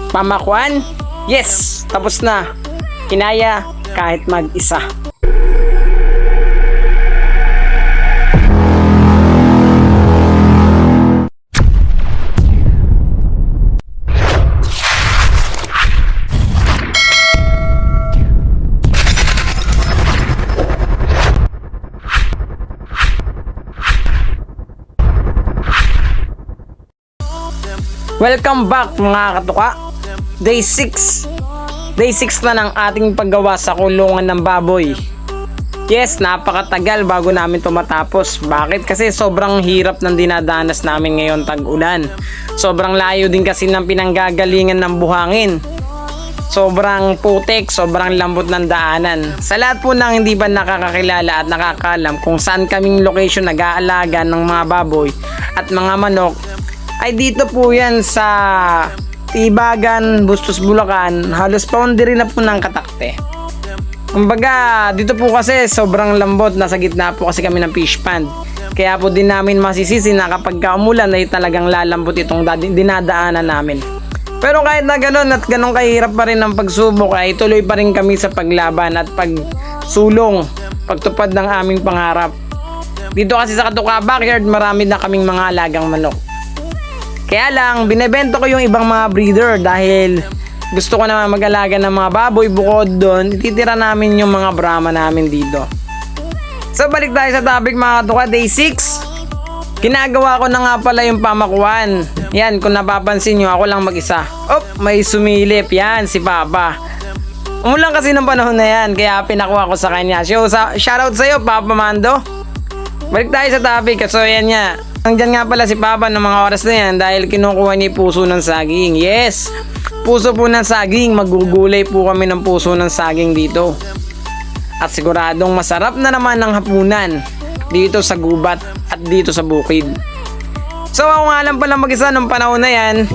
Pamakuan? Yes! Tapos na. Kinaya kahit mag-isa. Welcome back mga katuka. Day 6. Day 6 na ng ating paggawa sa kulungan ng baboy. Yes, napakatagal bago namin ito matapos. Bakit? Kasi sobrang hirap ng dinadanas namin ngayon tag-ulan. Sobrang layo din kasi ng pinanggagalingan ng buhangin. Sobrang putik, sobrang lambot ng daanan. Sa lahat po ng hindi ba nakakakilala at nakakaalam kung saan kaming location nag-aalaga ng mga baboy at mga manok, ay dito po yan sa Tibagan, Bustos, Bulacan. Halos boundary na po ng Katakte. Kumbaga dito po kasi sobrang lambot, nasa gitna po kasi kami ng fish pond. Kaya po din namin masisisi na kapag umulan ay talagang lalambot itong dinadaanan namin. Pero kahit na gano'n at gano'n kahirap pa rin ang pagsubok, ay tuloy pa rin kami sa paglaban at pagsulong, pagtupad ng aming pangarap. Dito kasi sa Katuka Backyard, marami na kaming mga alagang manok. Kaya lang, binebento ko yung ibang mga breeder dahil gusto ko naman mag-alaga ng mga baboy. Bukod doon, ititira namin yung mga Brahma namin dito. So balik tayo sa topic mga katuka, day 6. Ginagawa ko na nga pala yung pamakuan. Yan, kung napapansin nyo, ako lang mag-isa. May sumilip. Yan, si Papa. Umulan kasi ng panahon na yan, kaya pinakuha ko sa kanya. So, shoutout sa'yo, Papa Mando. Balik tayo sa topic. So yan nga, andyan nga pala si Papa ng mga oras na yan dahil kinukuha niya puso ng saging. Yes, puso po ng saging. Magugulay po kami ng puso ng saging dito. At siguradong masarap na naman ang hapunan dito sa gubat at dito sa bukid. So ako nga lang pala mag-isa nung panahon na yan.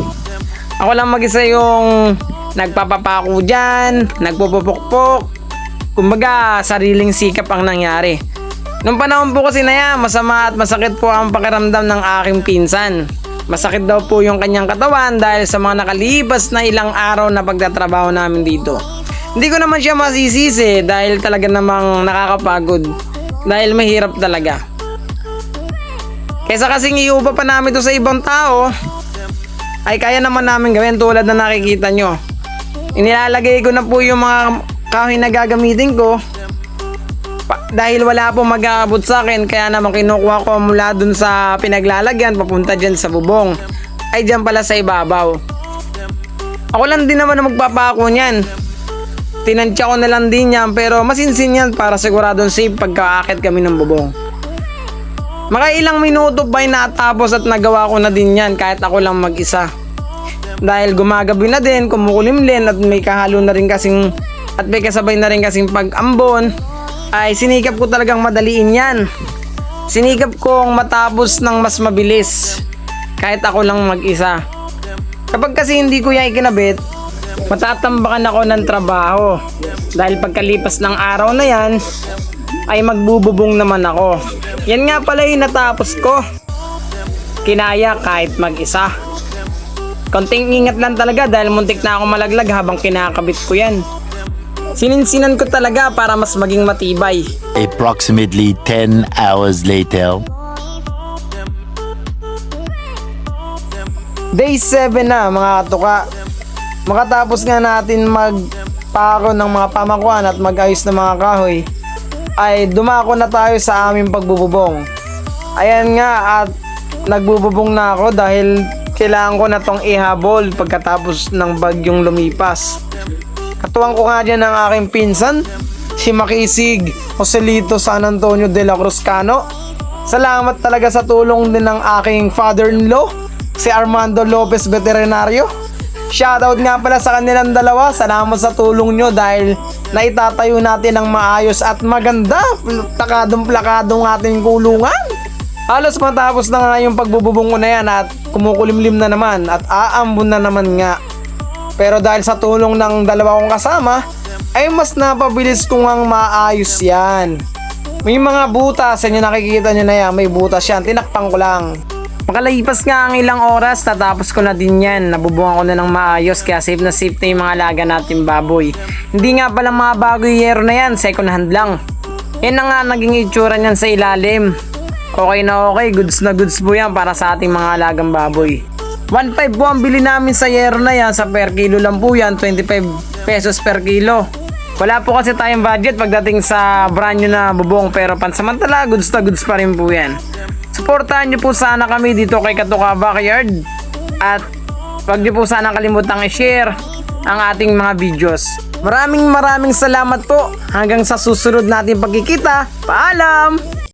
Ako lang mag-isa yung nagpapapako dyan, nagpupupukpok. Kumbaga sariling sikap ang nangyari. Nung panahon po kasi na yan, masama at masakit po ang pakiramdam ng aking pinsan. Masakit daw po yung kanyang katawan dahil sa mga nakalipas na ilang araw na pagtatrabaho namin dito. Hindi ko naman siya masisisi dahil talaga namang nakakapagod. Dahil mahirap talaga. Kesa kasing iupa pa namin to sa ibang tao, ay kaya naman namin gawin tulad na nakikita nyo. Inilalagay ko na po yung mga kahoy na gagamitin ko. Dahil wala po mag-aabot sa akin, kaya naman kinukuha ko mula dun sa pinaglalagyan papunta dyan sa bubong, ay dyan pala sa ibabaw. Ako lang din naman na magpapako niyan. Tinansya ko na lang din yan, pero masinsin yan para siguradong safe pagkaakit kami ng bubong. Mga ilang minuto pa ay natapos at nagawa ko na din yan kahit ako lang mag-isa. Dahil gumagabi na din, kumukulimlin at may kahalo na rin kasing at may kasabay na rin kasing pag-ambon, ay sinikap ko talagang madaliin yan. Sinikap kong matapos ng mas mabilis kahit ako lang mag-isa. Kapag kasi hindi ko yan ikinabit, matatambakan ako ng trabaho. Dahil pagkalipas ng araw na yan, ay magbububong naman ako. Yan nga pala yung natapos ko. Kinaya kahit mag-isa. Konting ingat lang talaga dahil muntik na ako malaglag habang kinakabit ko yan. Sininsinan ko talaga para mas maging matibay. Approximately 10 hours later. Day 7 na mga katuka. Makatapos nga natin magpako ng mga pamakuan at mag-ayos ng mga kahoy, ay dumako na tayo sa aming pagbububong. Ayan nga, at nagbububong na ako dahil kailangan ko na tong ihabol pagkatapos ng bagyong lumipas. Katuwang ko nga dyan ang aking pinsan, si Makisig Joselito San Antonio de la Cruz Cano. Salamat talaga sa tulong din ng aking father-in-law, si Armando Lopez Veterinario. Shoutout nga pala sa kanilang dalawa. Salamat sa tulong nyo dahil naitatayo natin ng maayos at maganda, plakadong-plakadong ating kulungan. Halos matapos na nga yung pagbububong ko na yan at kumukulimlim na naman at aambon na naman nga. Pero dahil sa tulong ng dalawa kong kasama, ay mas napabilis kong ang maayos yan. May mga butas, yan yung nakikita nyo na yan, may butas yan, tinakpan ko lang. Makalipas nga ang ilang oras, tatapos ko na din yan. Nabubuhan ko na ng maayos kaya safe na yung mga alaga natin baboy. Hindi nga pala mga bago yung yero na yan, second hand lang. Yan na nga naging itsura niyan sa ilalim. Okay na okay, goods na goods po yan para sa ating mga alagang baboy. 1.5 po ang bili namin sa yero na yan, sa per kilo lang po yan, 25 pesos per kilo. Wala po kasi tayong budget pagdating sa brand new na bubong pero pansamantala, goods na goods pa rin po yan. Suportahan niyo po sana kami dito kay Katuka Backyard at wag niyo po sana kalimutang i-share ang ating mga videos. Maraming salamat po. Hanggang sa susunod nating pagkikita. Paalam!